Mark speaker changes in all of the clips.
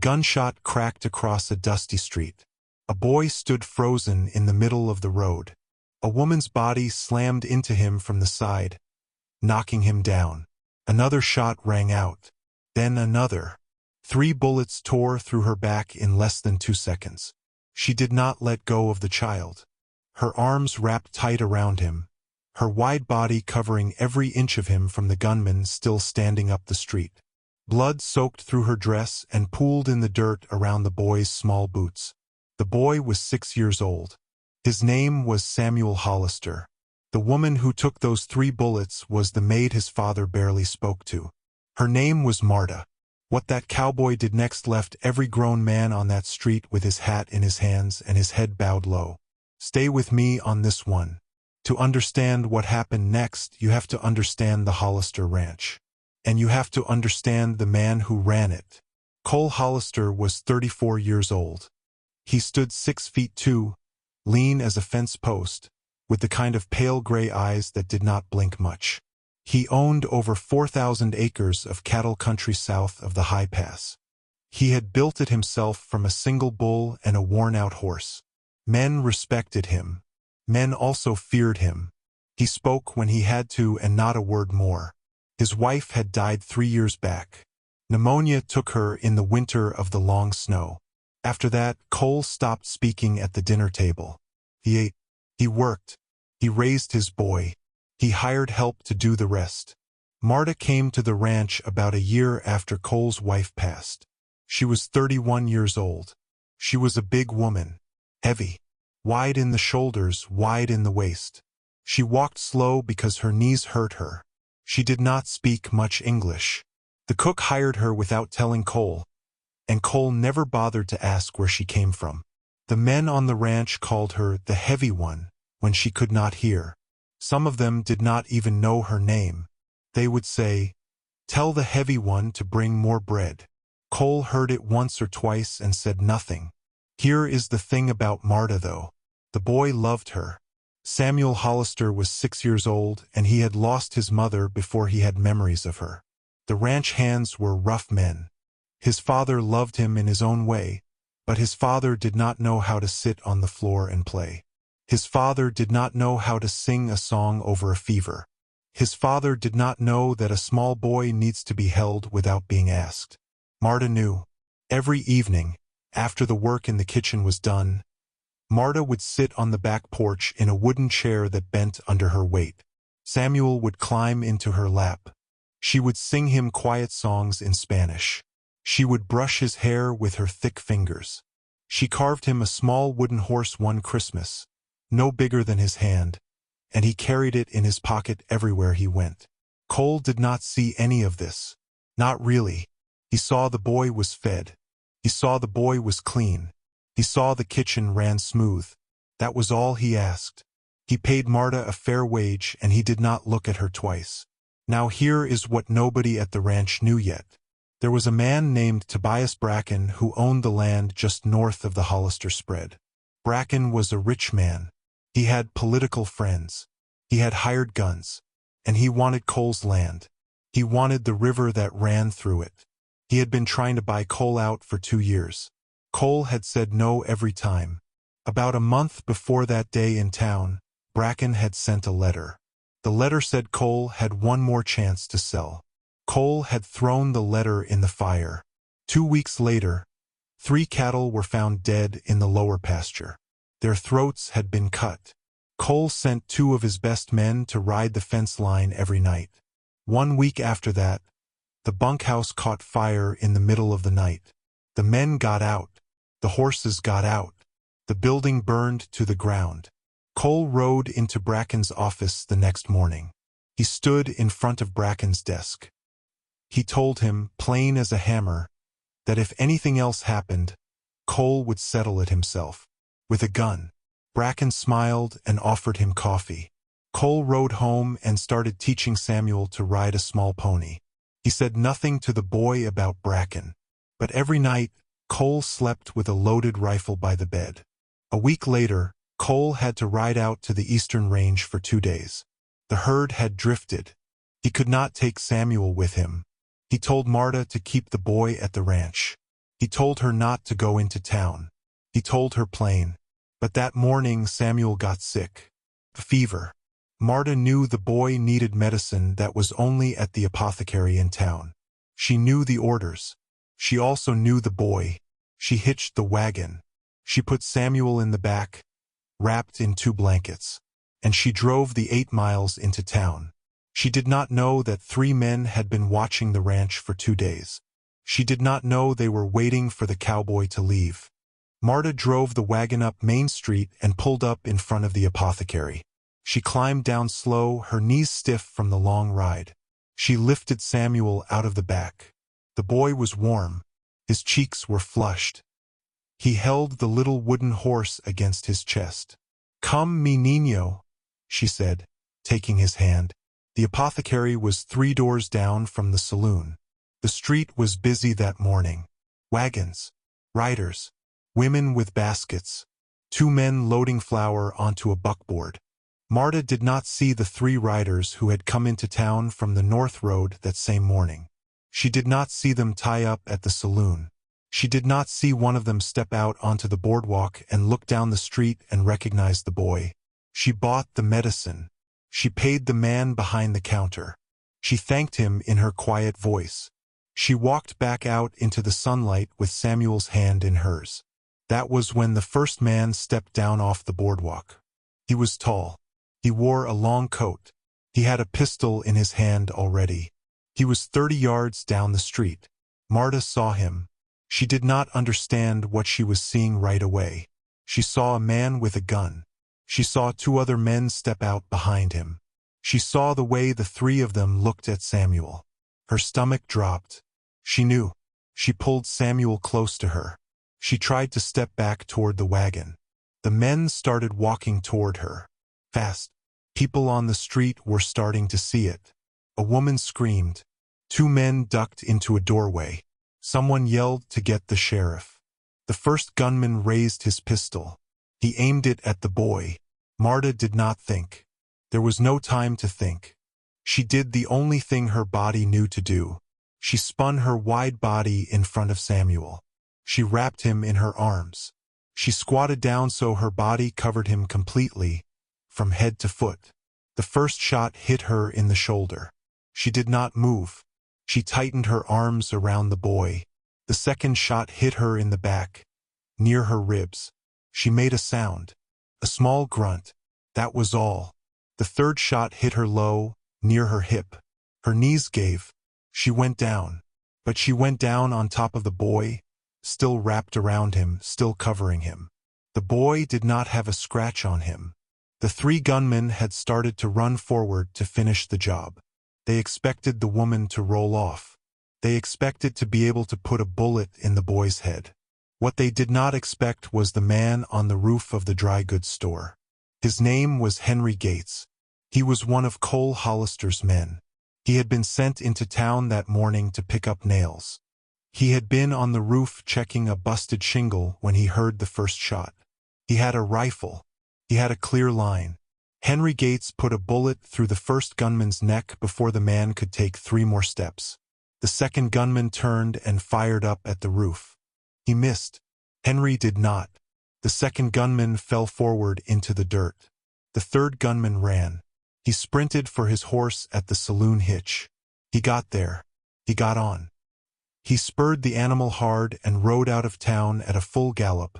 Speaker 1: gunshot cracked across a dusty street. A boy stood frozen in the middle of the road. A woman's body slammed into him from the side, knocking him down. Another shot rang out. Then another. 3 bullets tore through her back in less than 2 seconds. She did not let go of the child. Her arms wrapped tight around him, her wide body covering every inch of him from the gunman still standing up the street. Blood soaked through her dress and pooled in the dirt around the boy's small boots. The boy was 6 years old. His name was Samuel Hollister. The woman who took those 3 bullets was the maid his father barely spoke to. Her name was Marta. What that cowboy did next left every grown man on that street with his hat in his hands and his head bowed low. Stay with me on this one. To understand what happened next, you have to understand the Hollister Ranch. And you have to understand the man who ran it. Cole Hollister was 34 years old. He stood 6 feet 2, lean as a fence post, with the kind of pale gray eyes that did not blink much. He owned over 4,000 acres of cattle country south of the High Pass. He had built it himself from a single bull and a worn-out horse. Men respected him. Men also feared him. He spoke when he had to and not a word more. His wife had died 3 years back. Pneumonia took her in the winter of the long snow. After that, Cole stopped speaking at the dinner table. He ate. He worked. He raised his boy. He hired help to do the rest. Marta came to the ranch about a year after Cole's wife passed. She was 31 years old. She was a big woman. Heavy. Wide in the shoulders, wide in the waist. She walked slow because her knees hurt her. She did not speak much English. The cook hired her without telling Cole, and Cole never bothered to ask where she came from. The men on the ranch called her the Heavy One when she could not hear. Some of them did not even know her name. They would say, "Tell the Heavy One to bring more bread." Cole heard it once or twice and said nothing. Here is the thing about Marta, though. The boy loved her. Samuel Hollister was 6 years old, and he had lost his mother before he had memories of her. The ranch hands were rough men. His father loved him in his own way, but his father did not know how to sit on the floor and play. His father did not know how to sing a song over a fever. His father did not know that a small boy needs to be held without being asked. Marta knew. Every evening, after the work in the kitchen was done, Marta would sit on the back porch in a wooden chair that bent under her weight. Samuel would climb into her lap. She would sing him quiet songs in Spanish. She would brush his hair with her thick fingers. She carved him a small wooden horse one Christmas, no bigger than his hand, and he carried it in his pocket everywhere he went. Cole did not see any of this. Not really. He saw the boy was fed. He saw the boy was clean. He saw the kitchen ran smooth. That was all he asked. He paid Marta a fair wage, and he did not look at her twice. Now here is what nobody at the ranch knew yet. There was a man named Tobias Bracken who owned the land just north of the Hollister spread. Bracken was a rich man. He had political friends. He had hired guns. And he wanted Cole's land. He wanted the river that ran through it. He had been trying to buy Cole out for 2 years. Cole had said no every time. About a month before that day in town, Bracken had sent a letter. The letter said Cole had one more chance to sell. Cole had thrown the letter in the fire. 2 weeks later, 3 cattle were found dead in the lower pasture. Their throats had been cut. Cole sent 2 of his best men to ride the fence line every night. 1 week after that, the bunkhouse caught fire in the middle of the night. The men got out. The horses got out. The building burned to the ground. Cole rode into Bracken's office the next morning. He stood in front of Bracken's desk. He told him, plain as a hammer, that if anything else happened, Cole would settle it himself. With a gun. Bracken smiled and offered him coffee. Cole rode home and started teaching Samuel to ride a small pony. He said nothing to the boy about Bracken. But every night, Cole slept with a loaded rifle by the bed. A week later, Cole had to ride out to the eastern range for 2 days. The herd had drifted. He could not take Samuel with him. He told Marta to keep the boy at the ranch. He told her not to go into town. He told her plain. But that morning Samuel got sick. A fever. Marta knew the boy needed medicine that was only at the apothecary in town. She knew the orders. She also knew the boy. She hitched the wagon. She put Samuel in the back, wrapped in 2 blankets. And she drove the 8 miles into town. She did not know that 3 men had been watching the ranch for 2 days. She did not know they were waiting for the cowboy to leave. Marta drove the wagon up Main Street and pulled up in front of the apothecary. She climbed down slow, her knees stiff from the long ride. She lifted Samuel out of the back. The boy was warm. His cheeks were flushed. He held the little wooden horse against his chest. "Come, mi niño," she said, taking his hand. The apothecary was 3 doors down from the saloon. The street was busy that morning. Wagons, riders, women with baskets, 2 men loading flour onto a buckboard. Marta did not see the 3 riders who had come into town from the North Road that same morning. She did not see them tie up at the saloon. She did not see one of them step out onto the boardwalk and look down the street and recognize the boy. She bought the medicine. She paid the man behind the counter. She thanked him in her quiet voice. She walked back out into the sunlight with Samuel's hand in hers. That was when the first man stepped down off the boardwalk. He was tall. He wore a long coat. He had a pistol in his hand already. He was 30 yards down the street. Marta saw him. She did not understand what she was seeing right away. She saw a man with a gun. She saw 2 other men step out behind him. She saw the way the 3 of them looked at Samuel. Her stomach dropped. She knew. She pulled Samuel close to her. She tried to step back toward the wagon. The men started walking toward her. Fast. People on the street were starting to see it. A woman screamed. 2 men ducked into a doorway. Someone yelled to get the sheriff. The first gunman raised his pistol. He aimed it at the boy. Marta did not think. There was no time to think. She did the only thing her body knew to do. She spun her wide body in front of Samuel. She wrapped him in her arms. She squatted down so her body covered him completely, from head to foot. The first shot hit her in the shoulder. She did not move. She tightened her arms around the boy. The second shot hit her in the back, near her ribs. She made a sound. A small grunt. That was all. The third shot hit her low, near her hip. Her knees gave. She went down. But she went down on top of the boy, still wrapped around him, still covering him. The boy did not have a scratch on him. The 3 gunmen had started to run forward to finish the job. They expected the woman to roll off. They expected to be able to put a bullet in the boy's head. What they did not expect was the man on the roof of the dry goods store. His name was Henry Gates. He was one of Cole Hollister's men. He had been sent into town that morning to pick up nails. He had been on the roof checking a busted shingle when he heard the first shot. He had a rifle. He had a clear line. Henry Gates put a bullet through the first gunman's neck before the man could take 3 more steps. The second gunman turned and fired up at the roof. He missed. Henry did not. The second gunman fell forward into the dirt. The third gunman ran. He sprinted for his horse at the saloon hitch. He got there. He got on. He spurred the animal hard and rode out of town at a full gallop,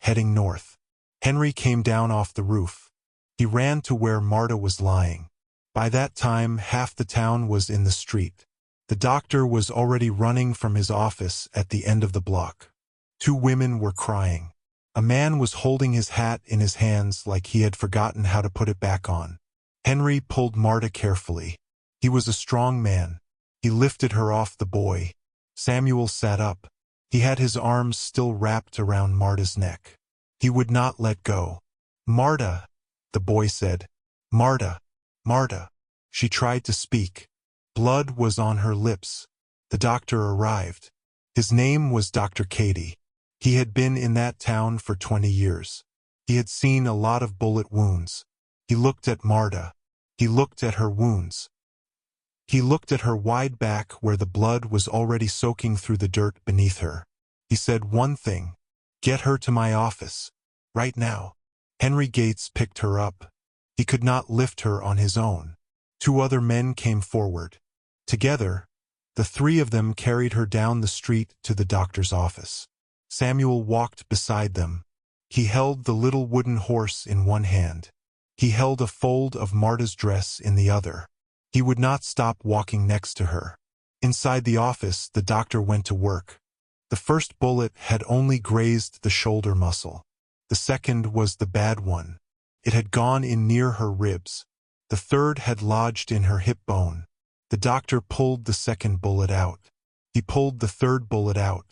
Speaker 1: heading north. Henry came down off the roof. He ran to where Marta was lying. By that time, half the town was in the street. The doctor was already running from his office at the end of the block. 2 women were crying. A man was holding his hat in his hands like he had forgotten how to put it back on. Henry pulled Marta carefully. He was a strong man. He lifted her off the boy. Samuel sat up. He had his arms still wrapped around Marta's neck. He would not let go. "Marta," the boy said. "Marta, Marta." She tried to speak. Blood was on her lips. The doctor arrived. His name was Dr. Cady. He had been in that town for 20 years. He had seen a lot of bullet wounds. He looked at Marta. He looked at her wounds. He looked at her wide back where the blood was already soaking through the dirt beneath her. He said one thing. Get her to my office. Right now. Henry Gates picked her up. He could not lift her on his own. Two other men came forward. Together, the three of them carried her down the street to the doctor's office. Samuel walked beside them. He held the little wooden horse in one hand. He held a fold of Marta's dress in the other. He would not stop walking next to her. Inside the office, the doctor went to work. The first bullet had only grazed the shoulder muscle. The second was the bad one. It had gone in near her ribs. The third had lodged in her hip bone. The doctor pulled the second bullet out. He pulled the third bullet out.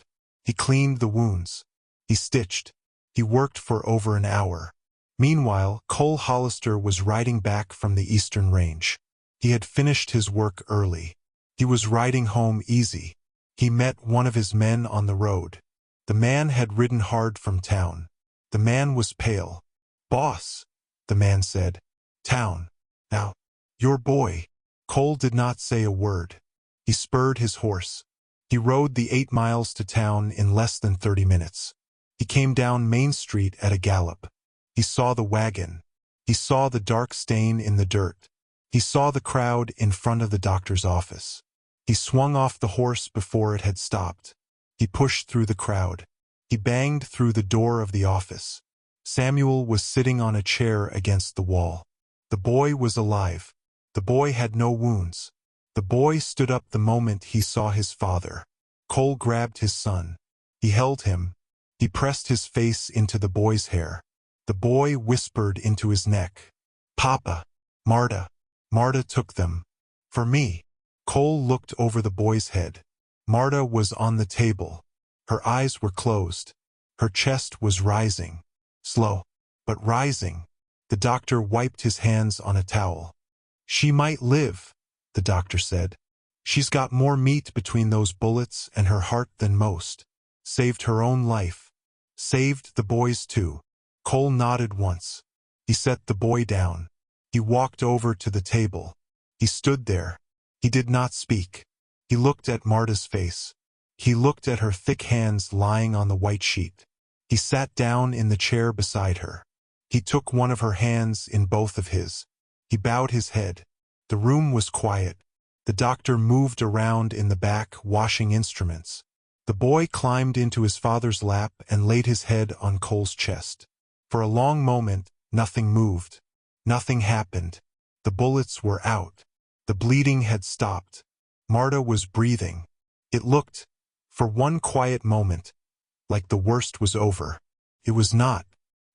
Speaker 1: He cleaned the wounds. He stitched. He worked for over an hour. Meanwhile, Cole Hollister was riding back from the eastern range. He had finished his work early. He was riding home easy. He met one of his men on the road. The man had ridden hard from town. The man was pale. "Boss," the man said. "Town. Now, your boy." Cole did not say a word. He spurred his horse. He rode the 8 miles to town in less than 30 minutes. He came down Main Street at a gallop. He saw the wagon. He saw the dark stain in the dirt. He saw the crowd in front of the doctor's office. He swung off the horse before it had stopped. He pushed through the crowd. He banged through the door of the office. Samuel was sitting on a chair against the wall. The boy was alive. The boy had no wounds. The boy stood up the moment he saw his father. Cole grabbed his son. He held him. He pressed his face into the boy's hair. The boy whispered into his neck, "Papa, Marta." Marta took them. "For me." Cole looked over the boy's head. Marta was on the table. Her eyes were closed. Her chest was rising. Slow, but rising. The doctor wiped his hands on a towel. "She might live," the doctor said. "She's got more meat between those bullets and her heart than most. Saved her own life. Saved the boy's too." Cole nodded once. He set the boy down. He walked over to the table. He stood there. He did not speak. He looked at Marta's face. He looked at her thick hands lying on the white sheet. He sat down in the chair beside her. He took one of her hands in both of his. He bowed his head. The room was quiet. The doctor moved around in the back, washing instruments. The boy climbed into his father's lap and laid his head on Cole's chest. For a long moment, nothing moved. Nothing happened. The bullets were out. The bleeding had stopped. Marta was breathing. It looked, for one quiet moment, like the worst was over. It was not.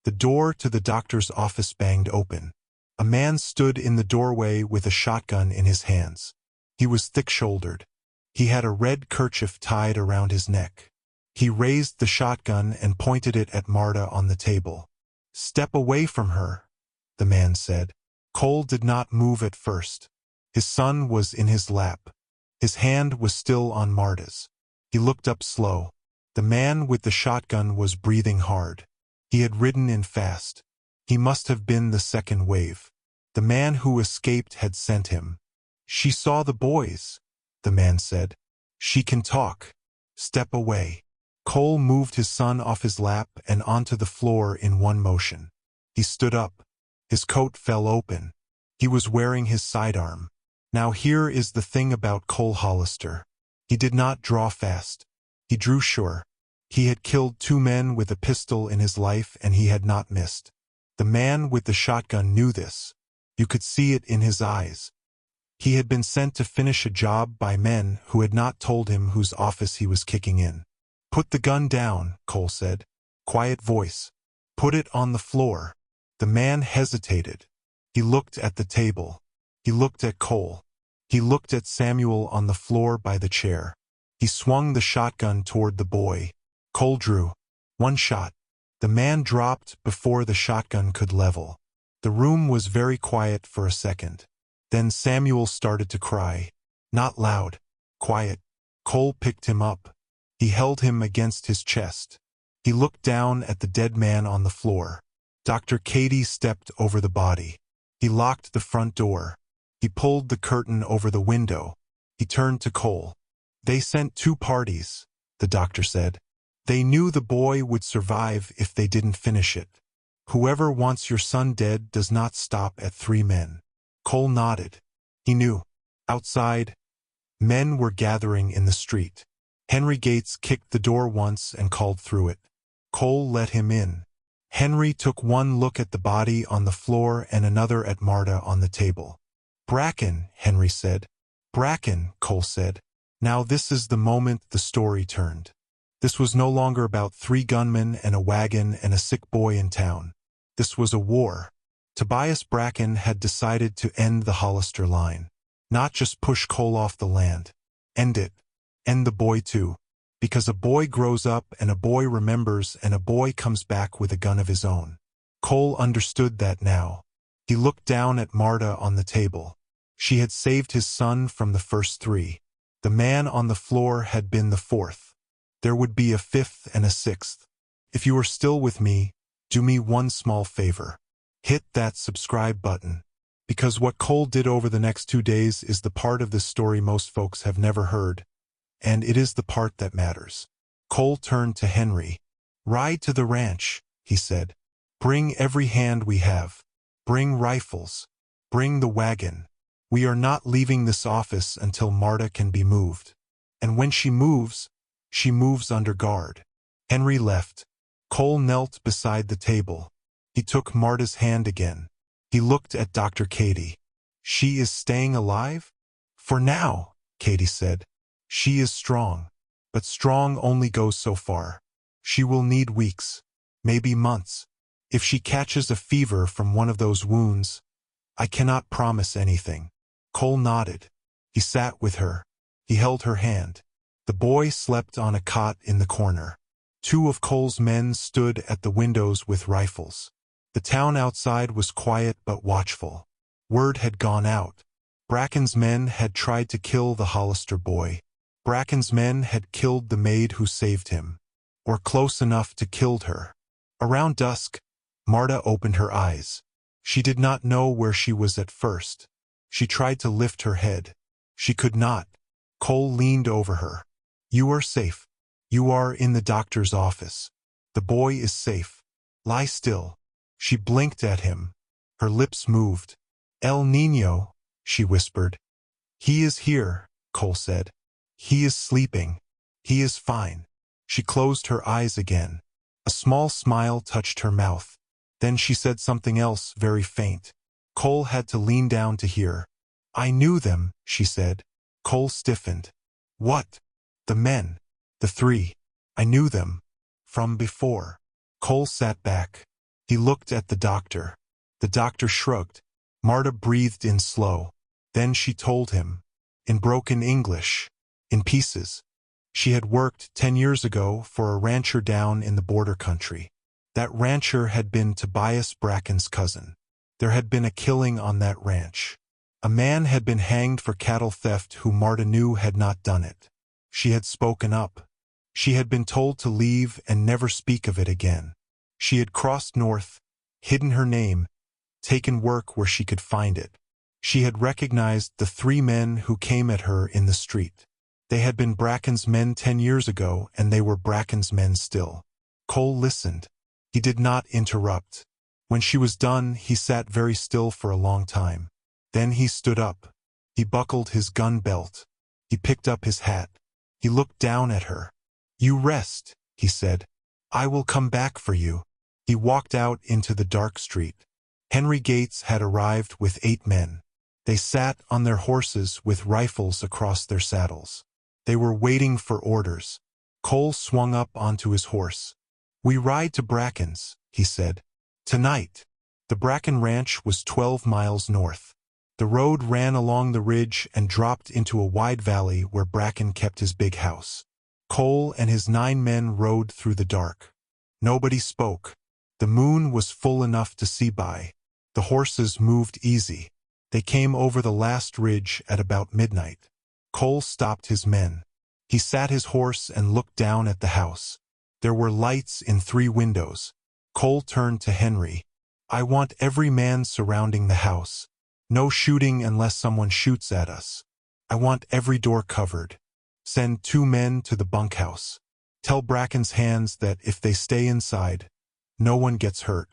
Speaker 1: The door to the doctor's office banged open. A man stood in the doorway with a shotgun in his hands. He was thick-shouldered. He had a red kerchief tied around his neck. He raised the shotgun and pointed it at Marta on the table. "Step away from her," the man said. Cole did not move at first. His son was in his lap. His hand was still on Marta's. He looked up slow. The man with the shotgun was breathing hard. He had ridden in fast. He must have been the second wave. The man who escaped had sent him. "She saw the boys," the man said. "She can talk. Step away." Cole moved his son off his lap and onto the floor in one motion. He stood up. His coat fell open. He was wearing his sidearm. Now here is the thing about Cole Hollister. He did not draw fast. He drew sure. He had killed 2 men with a pistol in his life and he had not missed. The man with the shotgun knew this. You could see it in his eyes. He had been sent to finish a job by men who had not told him whose office he was kicking in. "Put the gun down," Cole said. Quiet voice. "Put it on the floor." The man hesitated. He looked at the table. He looked at Cole. He looked at Samuel on the floor by the chair. He swung the shotgun toward the boy. Cole drew. 1 shot. The man dropped before the shotgun could level. The room was very quiet for a second. Then Samuel started to cry. Not loud. Quiet. Cole picked him up. He held him against his chest. He looked down at the dead man on the floor. Dr. Cady stepped over the body. He locked the front door. He pulled the curtain over the window. He turned to Cole. "They sent 2 parties," the doctor said. They knew the boy would survive if they didn't finish it. Whoever wants your son dead does not stop at 3 men. Cole nodded. He knew. Outside, men were gathering in the street. Henry Gates kicked the door once and called through it. Cole let him in. Henry took one look at the body on the floor and another at Marta on the table. Bracken, Henry said. Bracken, Cole said. Now this is the moment the story turned. This was no longer about 3 gunmen and a wagon and a sick boy in town. This was a war. Tobias Bracken had decided to end the Hollister line. Not just push Cole off the land. End it. End the boy too. Because a boy grows up and a boy remembers and a boy comes back with a gun of his own. Cole understood that now. He looked down at Marta on the table. She had saved his son from the first 3. The man on the floor had been the 4th. There would be a 5th and a 6th. If you are still with me, do me one small favor. Hit that subscribe button. Because what Cole did over the next 2 days is the part of this story most folks have never heard. And it is the part that matters. Cole turned to Henry. Ride to the ranch, he said. Bring every hand we have. Bring rifles. Bring the wagon. We are not leaving this office until Marta can be moved. And when she moves under guard. Henry left. Cole knelt beside the table. He took Marta's hand again. He looked at Dr. Katie. She is staying alive? For now, Katie said. She is strong. But strong only goes so far. She will need weeks, maybe months. If she catches a fever from one of those wounds, I cannot promise anything. Cole nodded. He sat with her. He held her hand. The boy slept on a cot in the corner. 2 of Cole's men stood at the windows with rifles. The town outside was quiet but watchful. Word had gone out. Bracken's men had tried to kill the Hollister boy. Bracken's men had killed the maid who saved him. Or close enough to killed her. Around dusk, Marta opened her eyes. She did not know where she was at first. She tried to lift her head. She could not. Cole leaned over her. You are safe. You are in the doctor's office. The boy is safe. Lie still. She blinked at him. Her lips moved. El Niño, she whispered. He is here, Cole said. He is sleeping. He is fine. She closed her eyes again. A small smile touched her mouth. Then she said something else, very faint. Cole had to lean down to hear. I knew them, she said. Cole stiffened. What? The men. The 3. I knew them. From before. Cole sat back. He looked at the doctor. The doctor shrugged. Marta breathed in slow. Then she told him. In broken English. In pieces. She had worked 10 years ago for a rancher down in the border country. That rancher had been Tobias Bracken's cousin. There had been a killing on that ranch. A man had been hanged for cattle theft who Marta knew had not done it. She had spoken up. She had been told to leave and never speak of it again. She had crossed north, hidden her name, taken work where she could find it. She had recognized the 3 men who came at her in the street. They had been Bracken's men 10 years ago, and they were Bracken's men still. Cole listened. He did not interrupt. When she was done, he sat very still for a long time. Then he stood up. He buckled his gun belt. He picked up his hat. He looked down at her. You rest, he said. I will come back for you. He walked out into the dark street. Henry Gates had arrived with 8 men. They sat on their horses with rifles across their saddles. They were waiting for orders. Cole swung up onto his horse. We ride to Bracken's, he said. Tonight. The Bracken Ranch was 12 miles north. The road ran along the ridge and dropped into a wide valley where Bracken kept his big house. Cole and his 9 men rode through the dark. Nobody spoke. The moon was full enough to see by. The horses moved easy. They came over the last ridge at about midnight. Cole stopped his men. He sat his horse and looked down at the house. There were lights in 3 windows. Cole turned to Henry. I want every man surrounding the house. No shooting unless someone shoots at us. I want every door covered. Send 2 men to the bunkhouse. Tell Bracken's hands that if they stay inside, no one gets hurt.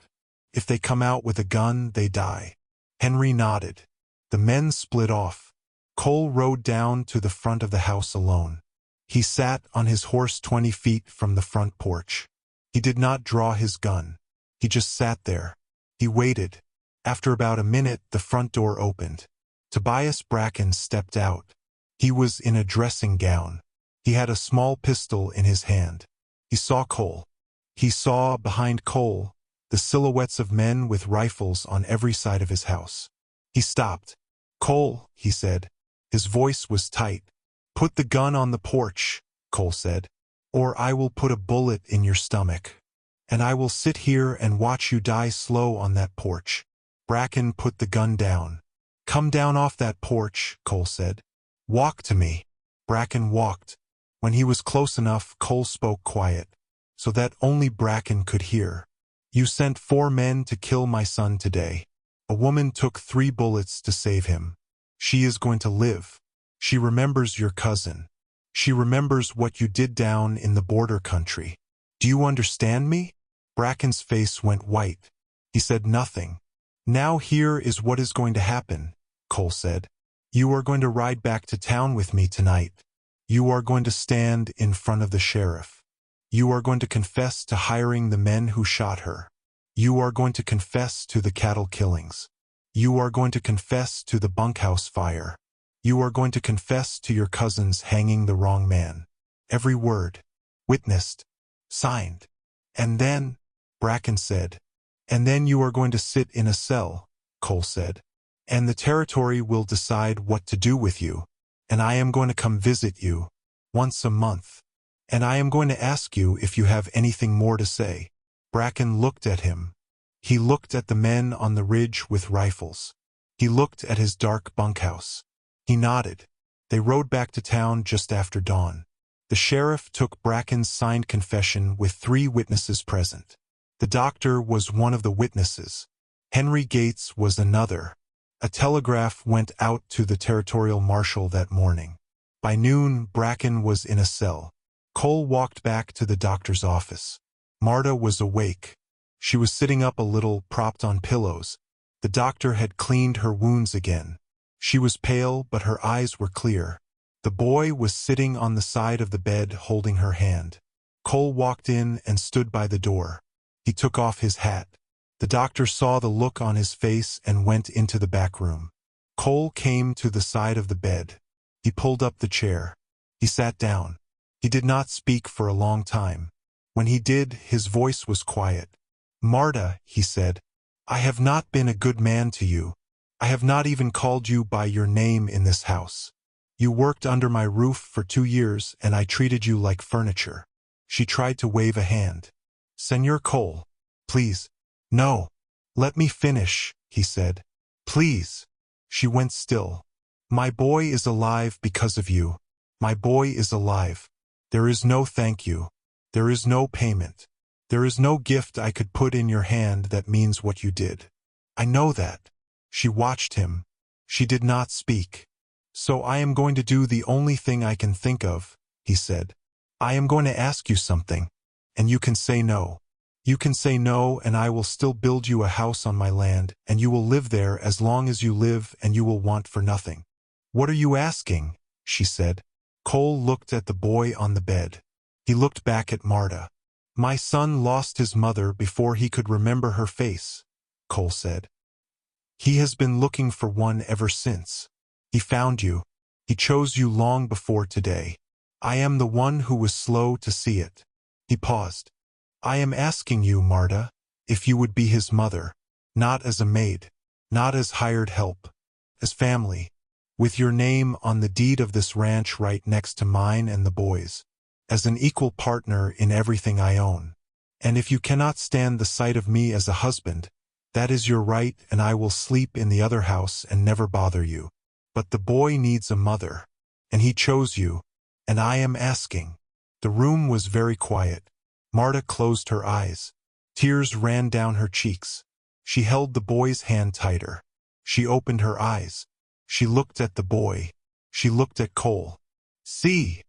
Speaker 1: If they come out with a gun, they die." Henry nodded. The men split off. Cole rode down to the front of the house alone. He sat on his horse 20 feet from the front porch. He did not draw his gun. He just sat there. He waited. After about a minute, the front door opened. Tobias Bracken stepped out. He was in a dressing gown. He had a small pistol in his hand. He saw Cole. He saw, behind Cole, the silhouettes of men with rifles on every side of his house. He stopped. "Cole," he said. His voice was tight. "Put the gun on the porch," Cole said, "or I will put a bullet in your stomach. And I will sit here and watch you die slow on that porch." Bracken put the gun down. "Come down off that porch," Cole said. "Walk to me." Bracken walked. When he was close enough, Cole spoke quiet, so that only Bracken could hear. "You sent 4 men to kill my son today. A woman took 3 bullets to save him. She is going to live. She remembers your cousin. She remembers what you did down in the border country. Do you understand me?" Bracken's face went white. He said nothing. "Now here is what is going to happen," Cole said. "You are going to ride back to town with me tonight. You are going to stand in front of the sheriff. You are going to confess to hiring the men who shot her. You are going to confess to the cattle killings. You are going to confess to the bunkhouse fire. You are going to confess to your cousins hanging the wrong man. Every word. Witnessed. Signed. And then," Bracken said. "And then you are going to sit in a cell," Cole said. "And the territory will decide what to do with you. And I am going to come visit you once a month. And I am going to ask you if you have anything more to say." Bracken looked at him. He looked at the men on the ridge with rifles. He looked at his dark bunkhouse. He nodded. They rode back to town just after dawn. The sheriff took Bracken's signed confession with 3 witnesses present. The doctor was one of the witnesses. Henry Gates was another. A telegraph went out to the territorial marshal that morning. By noon, Bracken was in a cell. Cole walked back to the doctor's office. Marta was awake. She was sitting up a little, propped on pillows. The doctor had cleaned her wounds again. She was pale, but her eyes were clear. The boy was sitting on the side of the bed holding her hand. Cole walked in and stood by the door. He took off his hat. The doctor saw the look on his face and went into the back room. Cole came to the side of the bed. He pulled up the chair. He sat down. He did not speak for a long time. When he did, his voice was quiet. "Marta," he said, "I have not been a good man to you. I have not even called you by your name in this house. You worked under my roof for 2 years, and I treated you like furniture." She tried to wave a hand. "Senor Cole, please." "No. Let me finish," he said. "Please." She went still. "My boy is alive because of you. My boy is alive. There is no thank you. There is no payment. There is no gift I could put in your hand that means what you did. I know that." She watched him. She did not speak. "So I am going to do the only thing I can think of," he said. "I am going to ask you something, and you can say no. You can say no, and I will still build you a house on my land, and you will live there as long as you live, and you will want for nothing." "What are you asking?" she said. Cole looked at the boy on the bed. He looked back at Marta. "My son lost his mother before he could remember her face," Cole said. "He has been looking for one ever since. He found you. He chose you long before today. I am the one who was slow to see it." He paused. "I am asking you, Marta, if you would be his mother, not as a maid, not as hired help, as family, with your name on the deed of this ranch right next to mine and the boys, as an equal partner in everything I own. And if you cannot stand the sight of me as a husband, that is your right, and I will sleep in the other house and never bother you. But the boy needs a mother, and he chose you, and I am asking." The room was very quiet. Marta closed her eyes. Tears ran down her cheeks. She held the boy's hand tighter. She opened her eyes. She looked at the boy. She looked at Cole. "See,"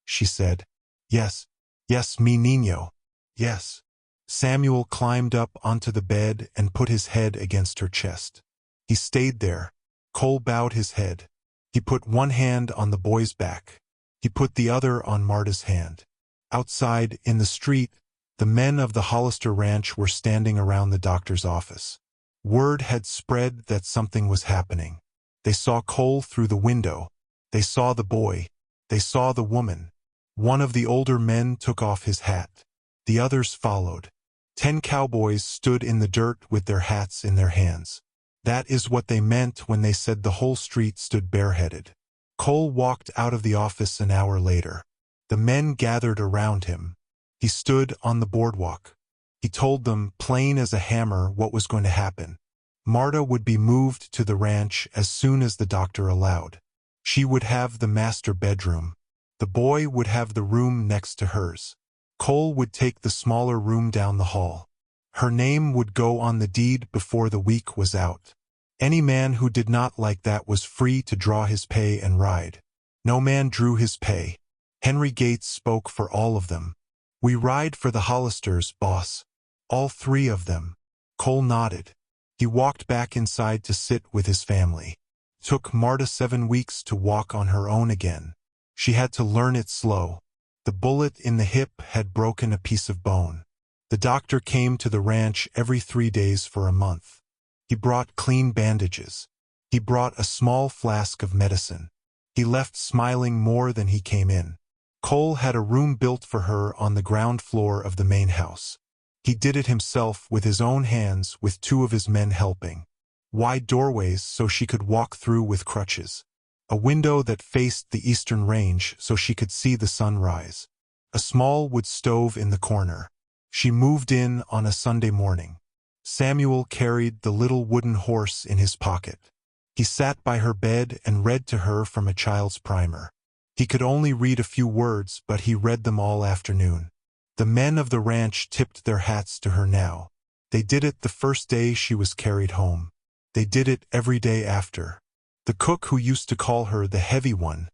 Speaker 1: she said. "Yes, Yes, mi niño. Yes. Samuel climbed up onto the bed and put his head against her chest. He stayed there. Cole bowed his head. He put one hand on the boy's back. He put the other on Marta's hand. Outside, in the street, the men of the Hollister Ranch were standing around the doctor's office. Word had spread that something was happening. They saw Cole through the window. They saw the boy. They saw the woman. One of the older men took off his hat. The others followed. 10 cowboys stood in the dirt with their hats in their hands. That is what they meant when they said the whole street stood bareheaded. Cole walked out of the office an hour later. The men gathered around him. He stood on the boardwalk. He told them, plain as a hammer, what was going to happen. Marta would be moved to the ranch as soon as the doctor allowed. She would have the master bedroom. The boy would have the room next to hers. Cole would take the smaller room down the hall. Her name would go on the deed before the week was out. Any man who did not like that was free to draw his pay and ride. No man drew his pay. Henry Gates spoke for all of them. We ride for the Hollisters, boss. All 3 of them. Cole nodded. He walked back inside to sit with his family. Took Marta 7 weeks to walk on her own again. She had to learn it slow. The bullet in the hip had broken a piece of bone. The doctor came to the ranch every 3 days for a month. He brought clean bandages. He brought a small flask of medicine. He left smiling more than he came in. Cole had a room built for her on the ground floor of the main house. He did it himself with his own hands, with 2 of his men helping. Wide doorways so she could walk through with crutches. A window that faced the eastern range so she could see the sun rise. A small wood stove in the corner. She moved in on a Sunday morning. Samuel carried the little wooden horse in his pocket. He sat by her bed and read to her from a child's primer. He could only read a few words, but he read them all afternoon. The men of the ranch tipped their hats to her now. They did it the first day she was carried home. They did it every day after. The cook, who used to call her the heavy one,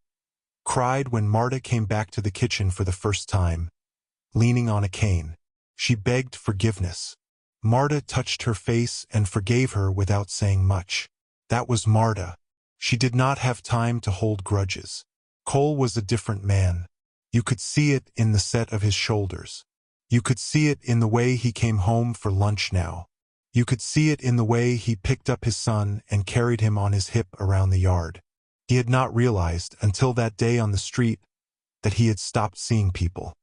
Speaker 1: cried when Marta came back to the kitchen for the first time, leaning on a cane. She begged forgiveness. Marta touched her face and forgave her without saying much. That was Marta. She did not have time to hold grudges. Cole was a different man. You could see it in the set of his shoulders. You could see it in the way he came home for lunch now. You could see it in the way he picked up his son and carried him on his hip around the yard. He had not realized, until that day on the street, that he had stopped seeing people.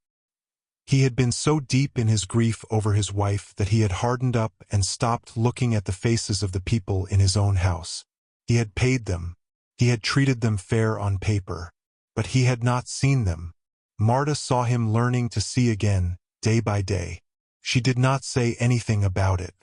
Speaker 1: He had been so deep in his grief over his wife that he had hardened up and stopped looking at the faces of the people in his own house. He had paid them. He had treated them fair on paper. But he had not seen them. Marta saw him learning to see again, day by day. She did not say anything about it.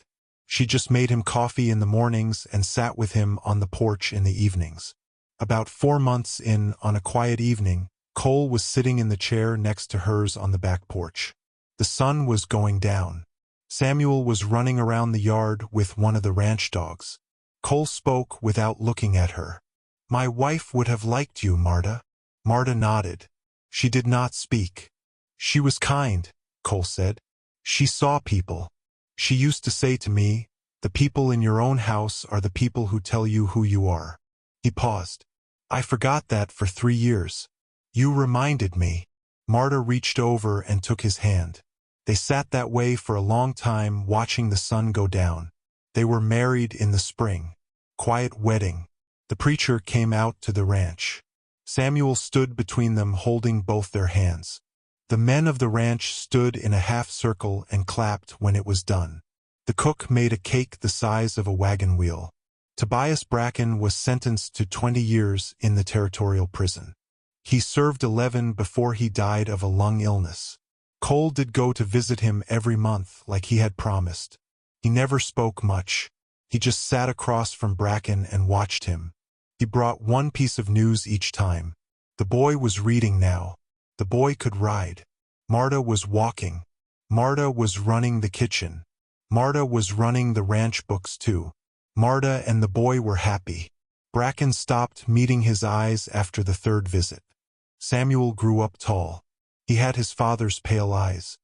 Speaker 1: She just made him coffee in the mornings and sat with him on the porch in the evenings. About 4 months in, on a quiet evening, Cole was sitting in the chair next to hers on the back porch. The sun was going down. Samuel was running around the yard with one of the ranch dogs. Cole spoke without looking at her. "My wife would have liked you, Marta." Marta nodded. She did not speak. "She was kind," Cole said. "She saw people. She used to say to me, 'The people in your own house are the people who tell you who you are.'" He paused. "I forgot that for 3 years. You reminded me." Marta reached over and took his hand. They sat that way for a long time, watching the sun go down. They were married in the spring. Quiet wedding. The preacher came out to the ranch. Samuel stood between them, holding both their hands. The men of the ranch stood in a half circle and clapped when it was done. The cook made a cake the size of a wagon wheel. Tobias Bracken was sentenced to 20 years in the territorial prison. He served 11 before he died of a lung illness. Cole did go to visit him every month like he had promised. He never spoke much. He just sat across from Bracken and watched him. He brought one piece of news each time. The boy was reading now. The boy could ride. Marta was walking. Marta was running the kitchen. Marta was running the ranch books too. Marta and the boy were happy. Bracken stopped meeting his eyes after the 3rd visit. Samuel grew up tall. He had his father's pale eyes.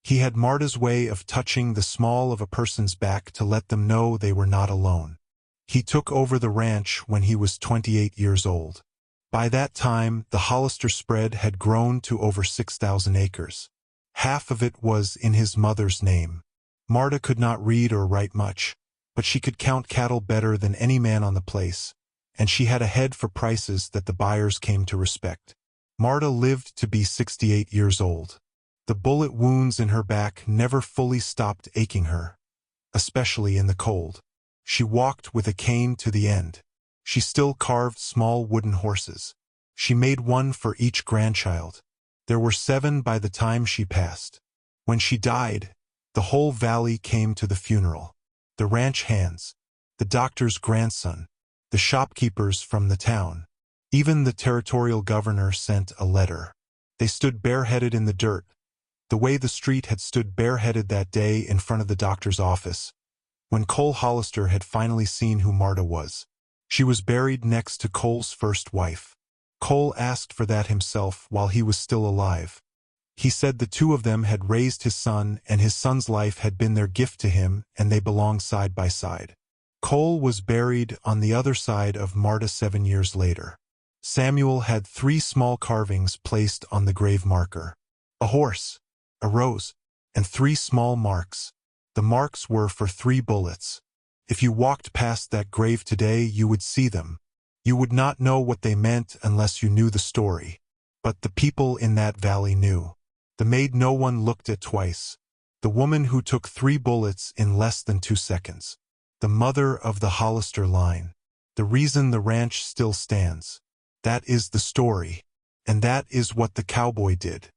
Speaker 1: He had Marta's way of touching the small of a person's back to let them know they were not alone. He took over the ranch when he was 28 years old. By that time, the Hollister spread had grown to over 6,000 acres. Half of it was in his mother's name. Marta could not read or write much, but she could count cattle better than any man on the place, and she had a head for prices that the buyers came to respect. Marta lived to be 68 years old. The bullet wounds in her back never fully stopped aching her, especially in the cold. She walked with a cane to the end. She still carved small wooden horses. She made one for each grandchild. There were 7 by the time she passed. When she died, the whole valley came to the funeral. The ranch hands, the doctor's grandson, the shopkeepers from the town. Even the territorial governor sent a letter. They stood bareheaded in the dirt, the way the street had stood bareheaded that day in front of the doctor's office, when Cole Hollister had finally seen who Marta was. She was buried next to Cole's first wife. Cole asked for that himself while he was still alive. He said the two of them had raised his son and his son's life had been their gift to him and they belonged side by side. Cole was buried on the other side of Marta 7 years later. Samuel had 3 small carvings placed on the grave marker. A horse, a rose, and 3 small marks. The marks were for 3 bullets. If you walked past that grave today, you would see them. You would not know what they meant unless you knew the story. But the people in that valley knew. The maid no one looked at twice. The woman who took 3 bullets in less than 2 seconds. The mother of the Hollister line. The reason the ranch still stands. That is the story. And that is what the cowboy did.